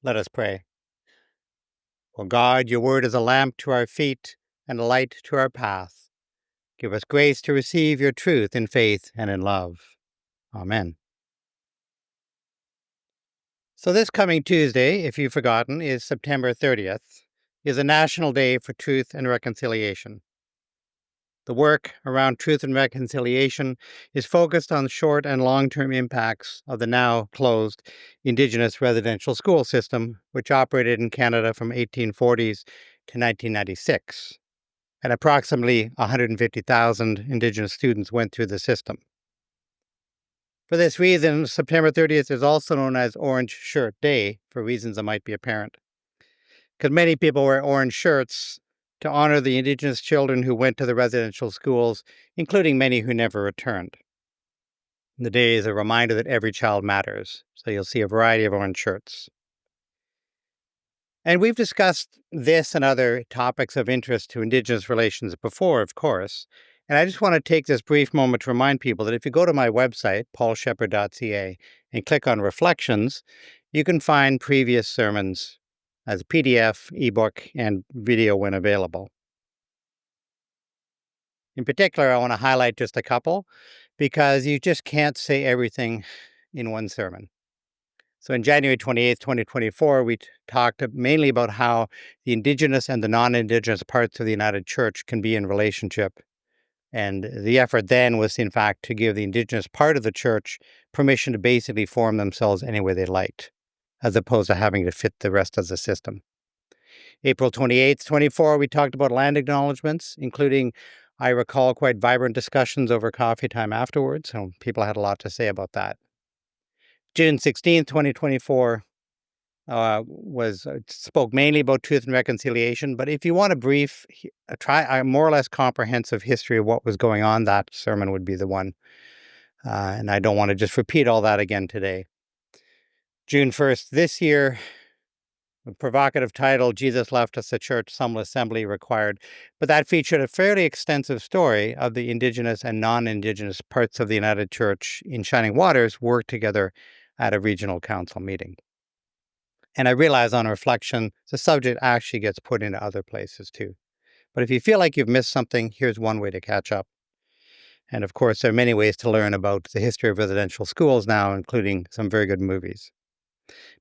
Let us pray. O God, your word is a lamp to our feet and a light to our path. Give us grace to receive your truth in faith and in love. Amen. So this coming Tuesday, if you've forgotten, is September 30th, is a National Day for Truth and Reconciliation. The work around truth and reconciliation is focused on short and long-term impacts of the now closed Indigenous residential school system, which operated in Canada from 1840s to 1996. And approximately 150,000 Indigenous students went through the system. For this reason, September 30th is also known as Orange Shirt Day, for reasons that might be apparent. Because many people wear orange shirts to honor the Indigenous children who went to the residential schools, including many who never returned. The day is a reminder that every child matters, so you'll see a variety of orange shirts. And we've discussed this and other topics of interest to Indigenous relations before, of course. And I just want to take this brief moment to remind people that if you go to my website, paulshepard.ca, and click on Reflections, you can find previous sermons as a PDF, ebook, and video when available. In particular, I want to highlight just a couple because you just can't say everything in one sermon. So in January 28th, 2024, we talked mainly about how the Indigenous and the non-Indigenous parts of the United Church can be in relationship. And the effort then was, in fact, to give the Indigenous part of the church permission to basically form themselves any way they liked, as opposed to having to fit the rest of the system. April 28th, 24, we talked about land acknowledgements, including, I recall, quite vibrant discussions over coffee time afterwards. So people had a lot to say about that. June 16th, 2024, spoke mainly about truth and reconciliation. But if you want a brief, a more or less comprehensive history of what was going on, that sermon would be the one. And I don't want to just repeat all that again today. June 1st this year, a provocative title, Jesus Left Us a Church, Some Assembly Required. But that featured a fairly extensive story of the Indigenous and non-Indigenous parts of the United Church in Shining Waters work together at a regional council meeting. And I realize on reflection, the subject actually gets put into other places too. But if you feel like you've missed something, here's one way to catch up. And of course, there are many ways to learn about the history of residential schools now, including some very good movies.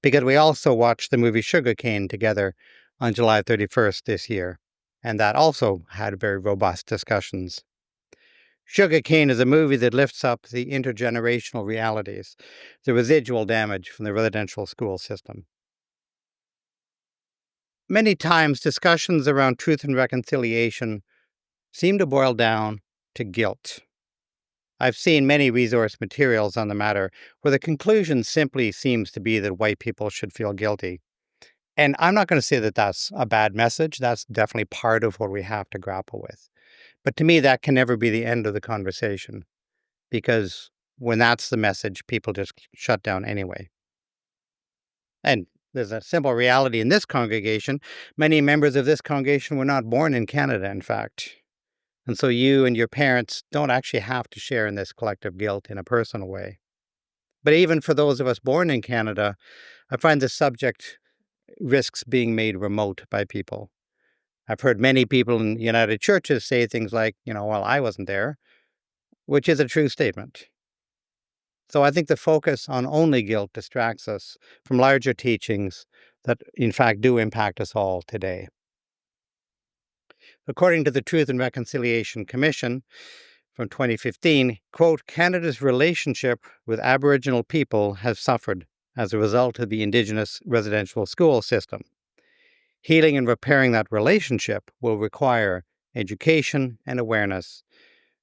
Because we also watched the movie Sugarcane together on July 31st this year, and that also had very robust discussions. Sugarcane is a movie that lifts up the intergenerational realities, the residual damage from the residential school system. Many times, discussions around truth and reconciliation seem to boil down to guilt. I've seen many resource materials on the matter where the conclusion simply seems to be that white people should feel guilty. And I'm not going to say that that's a bad message. That's definitely part of what we have to grapple with. But to me, that can never be the end of the conversation, because when that's the message, people just shut down anyway. And there's a simple reality in this congregation. Many members of this congregation were not born in Canada, in fact. And so you and your parents don't actually have to share in this collective guilt in a personal way. But even for those of us born in Canada, I find the subject risks being made remote by people. I've heard many people in United Churches say things like, well, I wasn't there, which is a true statement. So I think the focus on only guilt distracts us from larger teachings that, in fact, do impact us all today. According to the Truth and Reconciliation Commission from 2015, quote, Canada's relationship with Aboriginal people has suffered as a result of the Indigenous residential school system. Healing and repairing that relationship will require education and awareness,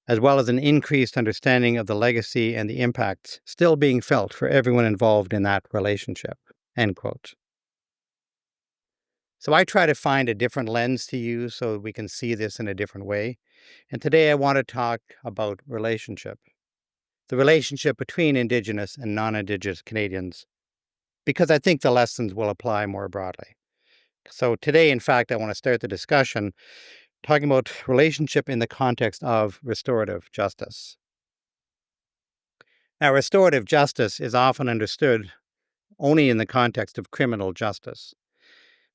as well as an increased understanding of the legacy and the impacts still being felt for everyone involved in that relationship, end quote. So I try to find a different lens to use so we can see this in a different way. And today I want to talk about relationship, the relationship between Indigenous and non-Indigenous Canadians, because I think the lessons will apply more broadly. So today, in fact, I want to start the discussion talking about relationship in the context of restorative justice. Now, restorative justice is often understood only in the context of criminal justice.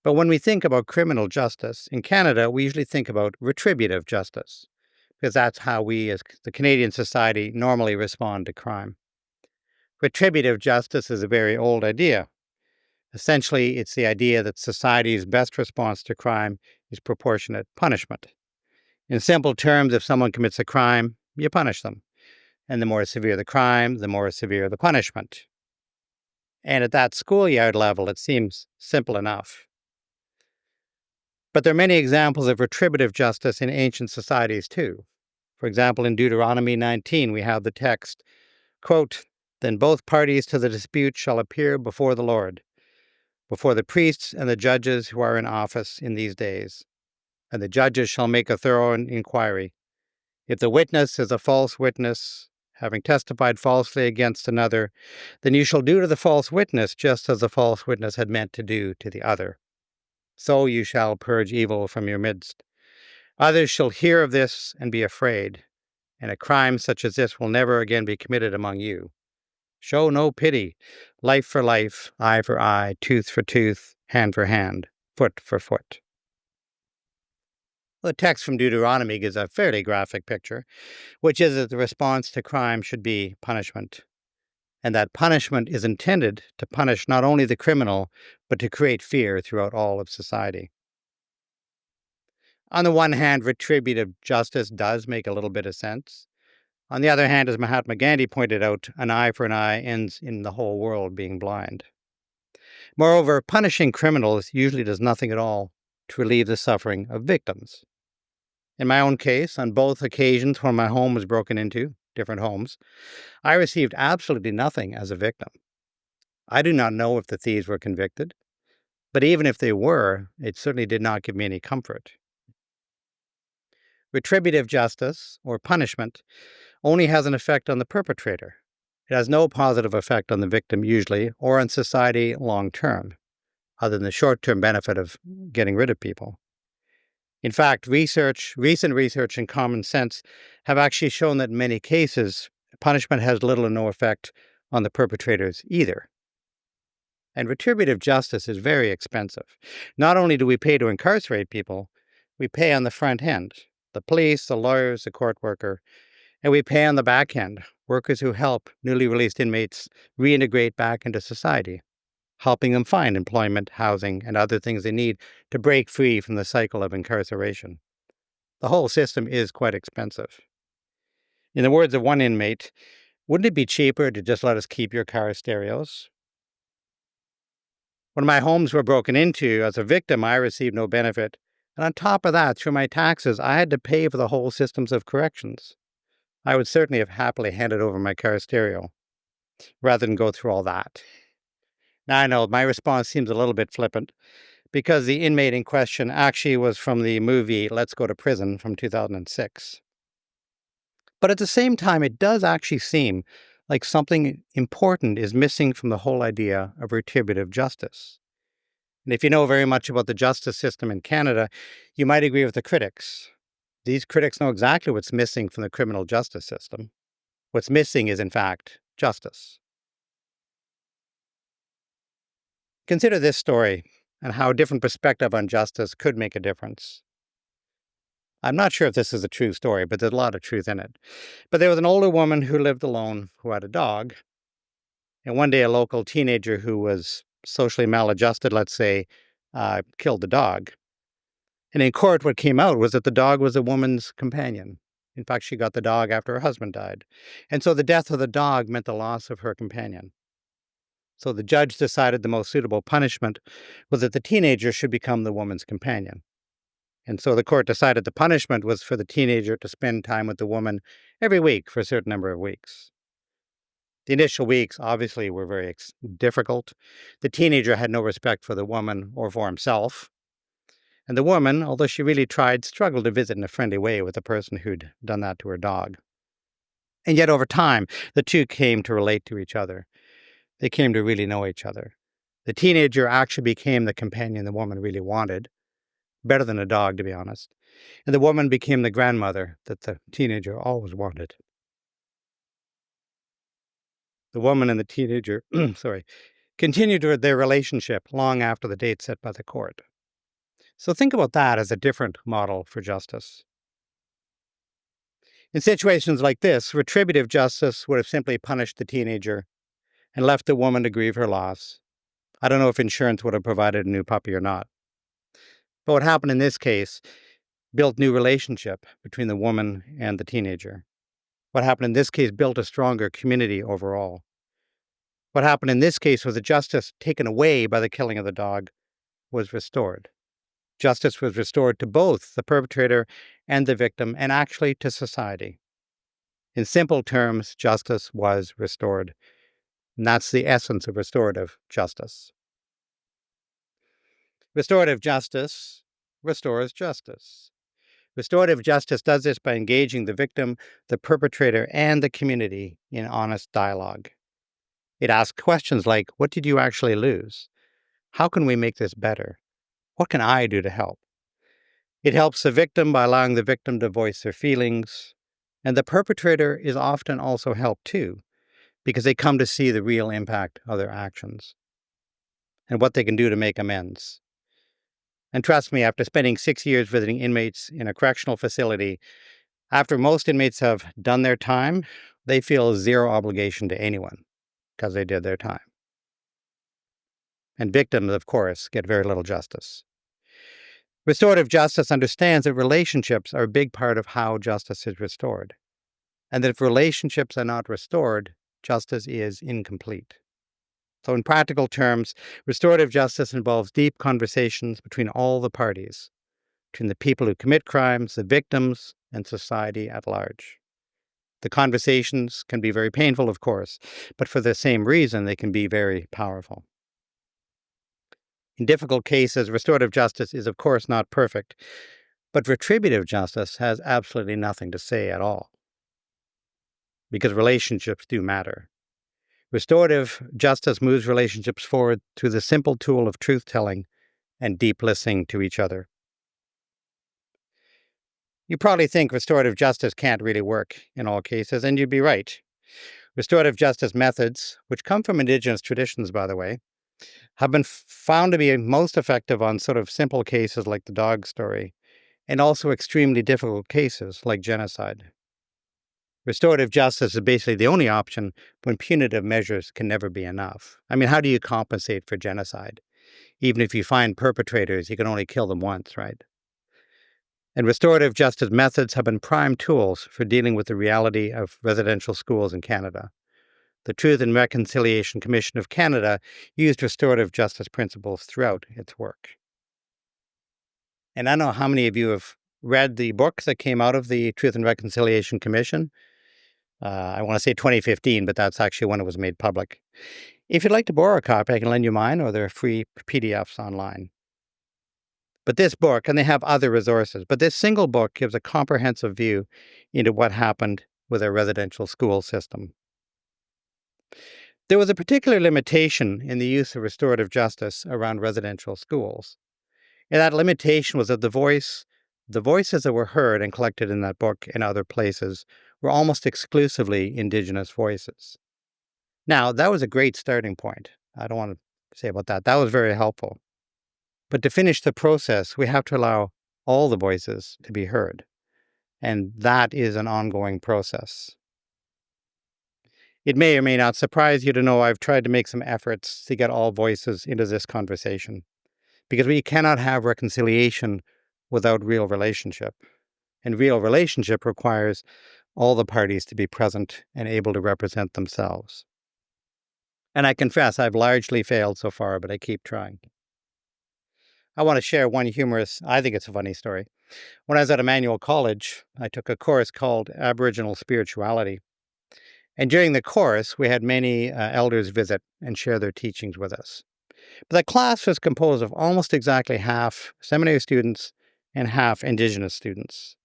But when we think about criminal justice in Canada, we usually think about retributive justice, because that's how we, as the Canadian society, normally respond to crime. Retributive justice is a very old idea. Essentially, it's the idea that society's best response to crime is proportionate punishment. In simple terms, if someone commits a crime, you punish them. And the more severe the crime, the more severe the punishment. And at that schoolyard level, it seems simple enough. But there are many examples of retributive justice in ancient societies too. For example, in Deuteronomy 19, we have the text, quote, "Then both parties to the dispute shall appear before the Lord, before the priests and the judges who are in office in these days. And the judges shall make a thorough inquiry. If the witness is a false witness, having testified falsely against another, then you shall do to the false witness just as the false witness had meant to do to the other. So you shall purge evil from your midst. Others shall hear of this and be afraid, and a crime such as this will never again be committed among you. Show no pity. Life for life, eye for eye, tooth for tooth, hand for hand, foot for foot." The text from Deuteronomy gives a fairly graphic picture, which is that the response to crime should be punishment, and that punishment is intended to punish not only the criminal, but to create fear throughout all of society. On the one hand, retributive justice does make a little bit of sense. On the other hand, as Mahatma Gandhi pointed out, an eye for an eye ends in the whole world being blind. Moreover, punishing criminals usually does nothing at all to relieve the suffering of victims. In my own case, on both occasions when my home was broken into, different homes, I received absolutely nothing as a victim. I do not know if the thieves were convicted, but even if they were, it certainly did not give me any comfort. Retributive justice, or punishment, only has an effect on the perpetrator. It has no positive effect on the victim usually, or on society long term, other than the short-term benefit of getting rid of people. In fact, recent research and common sense have actually shown that in many cases, punishment has little or no effect on the perpetrators either. And retributive justice is very expensive. Not only do we pay to incarcerate people, we pay on the front end, the police, the lawyers, the court worker, and we pay on the back end, workers who help newly released inmates reintegrate back into society, helping them find employment, housing, and other things they need to break free from the cycle of incarceration. The whole system is quite expensive. In the words of one inmate, "Wouldn't it be cheaper to just let us keep your car stereos?" When my homes were broken into, as a victim, I received no benefit. And on top of that, through my taxes, I had to pay for the whole systems of corrections. I would certainly have happily handed over my car stereo rather than go through all that. Now, I know my response seems a little bit flippant because the inmate in question actually was from the movie Let's Go to Prison from 2006. But at the same time, it does actually seem like something important is missing from the whole idea of retributive justice. And if you know very much about the justice system in Canada, you might agree with the critics. These critics know exactly what's missing from the criminal justice system. What's missing is, in fact, justice. Consider this story and how a different perspective on justice could make a difference. I'm not sure if this is a true story, but there's a lot of truth in it. But there was an older woman who lived alone who had a dog. And one day, a local teenager who was socially maladjusted, let's say, killed the dog. And in court, what came out was that the dog was a woman's companion. In fact, she got the dog after her husband died. And so the death of the dog meant the loss of her companion. So the judge decided the most suitable punishment was that the teenager should become the woman's companion. And so the court decided the punishment was for the teenager to spend time with the woman every week for a certain number of weeks. The initial weeks, obviously, were very difficult. The teenager had no respect for the woman or for himself. And the woman, although she really tried, struggled to visit in a friendly way with the person who'd done that to her dog. And yet over time, the two came to relate to each other. They came to really know each other. The teenager actually became the companion the woman really wanted, better than a dog, to be honest. And the woman became the grandmother that the teenager always wanted. The woman and the teenager, continued their relationship long after the date set by the court. So think about that as a different model for justice. In situations like this, retributive justice would have simply punished the teenager and left the woman to grieve her loss. I don't know if insurance would have provided a new puppy or not. But what happened in this case built new relationship between the woman and the teenager. What happened in this case built a stronger community overall. What happened in this case was the justice taken away by the killing of the dog was restored. Justice was restored to both the perpetrator and the victim, and actually to society. In simple terms, justice was restored. And that's the essence of restorative justice. Restorative justice restores justice. Restorative justice does this by engaging the victim, the perpetrator, and the community in honest dialogue. It asks questions like, what did you actually lose? How can we make this better? What can I do to help? It helps the victim by allowing the victim to voice their feelings, and the perpetrator is often also helped too, because they come to see the real impact of their actions and what they can do to make amends. And trust me, after spending 6 years visiting inmates in a correctional facility, after most inmates have done their time, they feel zero obligation to anyone because they did their time. And victims, of course, get very little justice. Restorative justice understands that relationships are a big part of how justice is restored, and that if relationships are not restored, justice is incomplete. So in practical terms, restorative justice involves deep conversations between all the parties, between the people who commit crimes, the victims, and society at large. The conversations can be very painful, of course, but for the same reason, they can be very powerful. In difficult cases, restorative justice is, of course, not perfect, but retributive justice has absolutely nothing to say at all, because relationships do matter. Restorative justice moves relationships forward through the simple tool of truth-telling and deep listening to each other. You probably think restorative justice can't really work in all cases, and you'd be right. Restorative justice methods, which come from indigenous traditions, by the way, have been found to be most effective on sort of simple cases like the dog story, and also extremely difficult cases like genocide. Restorative justice is basically the only option when punitive measures can never be enough. I mean, how do you compensate for genocide? Even if you find perpetrators, you can only kill them once, right? And restorative justice methods have been prime tools for dealing with the reality of residential schools in Canada. The Truth and Reconciliation Commission of Canada used restorative justice principles throughout its work. And I don't know how many of you have read the book that came out of the Truth and Reconciliation Commission. I want to say 2015, but that's actually when it was made public. If you'd like to borrow a copy, I can lend you mine, or there are free PDFs online. But this book, and they have other resources, but this single book gives a comprehensive view into what happened with our residential school system. There was a particular limitation in the use of restorative justice around residential schools. And that limitation was that the voices that were heard and collected in that book and other places were almost exclusively Indigenous voices. Now, that was a great starting point. I don't want to say about that. That was very helpful. But to finish the process, we have to allow all the voices to be heard. And that is an ongoing process. It may or may not surprise you to know I've tried to make some efforts to get all voices into this conversation, because we cannot have reconciliation without real relationship. And real relationship requires all the parties to be present and able to represent themselves. And I confess I've largely failed so far, but I keep trying. I want to share one humorous, I think it's a funny story. When I was at Emmanuel College, I took a course called Aboriginal Spirituality. And during the course, we had many elders visit and share their teachings with us. But the class was composed of almost exactly half seminary students and half Indigenous students.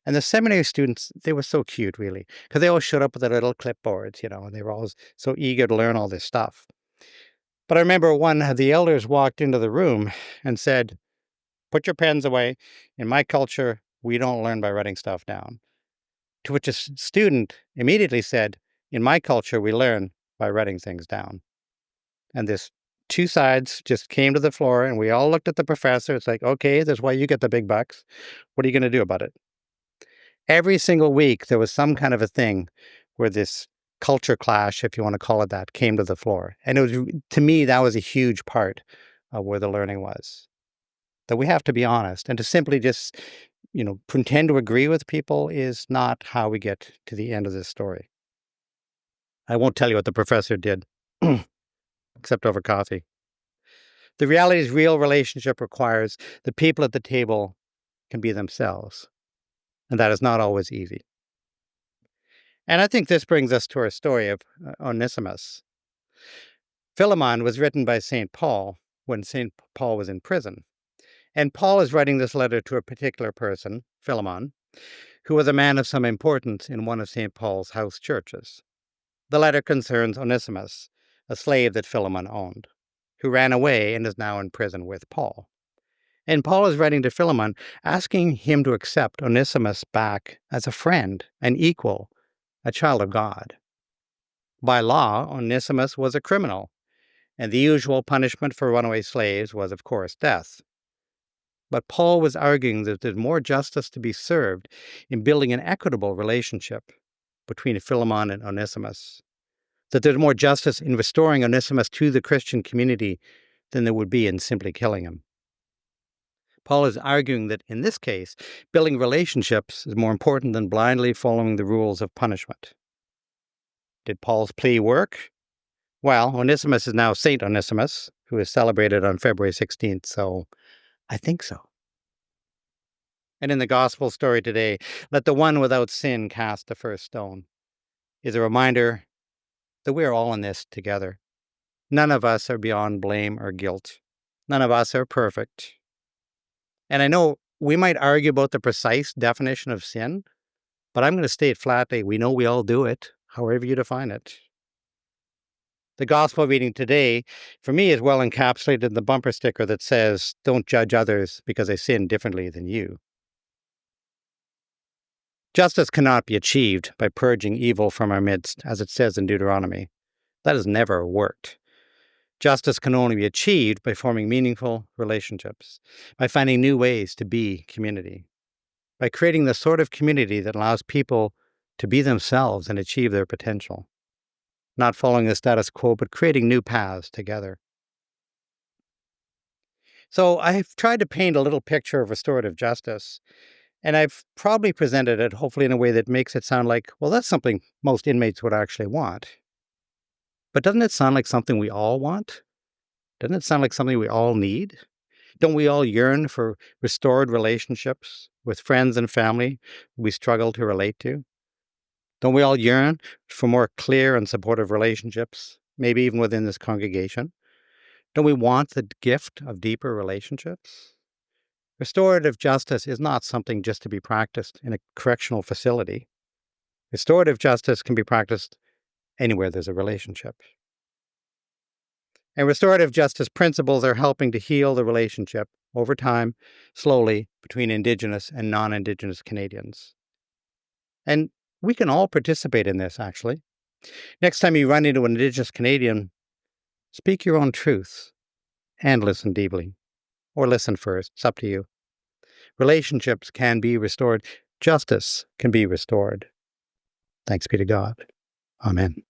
And the seminary students, they were so cute, really, because they all showed up with their little clipboards, and they were always so eager to learn all this stuff. But I remember one of the elders walked into the room and said, "Put your pens away. In my culture, we don't learn by writing stuff down." To which a student immediately said, "In my culture, we learn by writing things down." and this two sides just came to the floor, and we all looked at the professor. It's like, okay, that's why you get the big bucks. What are you going to do about it? Every single week, there was some kind of a thing where this culture clash, if you want to call it that, came to the floor. And it was, to me, that was a huge part of where the learning was. That we have to be honest, and to simply just, pretend to agree with people is not how we get to the end of this story. I won't tell you what the professor did, except over coffee. The reality is, real relationship requires the people at the table can be themselves, and that is not always easy. And I think this brings us to our story of Onesimus. Philemon was written by St. Paul when St. Paul was in prison. And Paul is writing this letter to a particular person, Philemon, who was a man of some importance in one of St. Paul's house churches. The letter concerns Onesimus, a slave that Philemon owned, who ran away and is now in prison with Paul. And Paul is writing to Philemon, asking him to accept Onesimus back as a friend, an equal, a child of God. By law, Onesimus was a criminal, and the usual punishment for runaway slaves was, of course, death. But Paul was arguing that there's more justice to be served in building an equitable relationship between Philemon and Onesimus, that there's more justice in restoring Onesimus to the Christian community than there would be in simply killing him. Paul is arguing that in this case, building relationships is more important than blindly following the rules of punishment. Did Paul's plea work? Well, Onesimus is now Saint Onesimus, who is celebrated on February 16th, so I think so. And in the gospel story today, let the one without sin cast the first stone, is a reminder that we are all in this together. None of us are beyond blame or guilt. None of us are perfect. And I know we might argue about the precise definition of sin, but I'm going to state flatly, we know we all do it, however you define it. The gospel reading today, for me, is well encapsulated in the bumper sticker that says, "Don't judge others because they sin differently than you." Justice cannot be achieved by purging evil from our midst, as it says in Deuteronomy. That has never worked. Justice can only be achieved by forming meaningful relationships, by finding new ways to be community, by creating the sort of community that allows people to be themselves and achieve their potential. Not following the status quo, but creating new paths together. So I've tried to paint a little picture of restorative justice, and I've probably presented it, hopefully in a way that makes it sound like, well, that's something most inmates would actually want. But doesn't it sound like something we all want? Doesn't it sound like something we all need? Don't we all yearn for restored relationships with friends and family we struggle to relate to? Don't we all yearn for more clear and supportive relationships, maybe even within this congregation? Don't we want the gift of deeper relationships? Restorative justice is not something just to be practiced in a correctional facility. Restorative justice can be practiced anywhere there's a relationship. And restorative justice principles are helping to heal the relationship over time, slowly, between Indigenous and non-Indigenous Canadians. And we can all participate in this, actually. Next time you run into an Indigenous Canadian, speak your own truth and listen deeply. Or listen first. It's up to you. Relationships can be restored. Justice can be restored. Thanks be to God. Amen.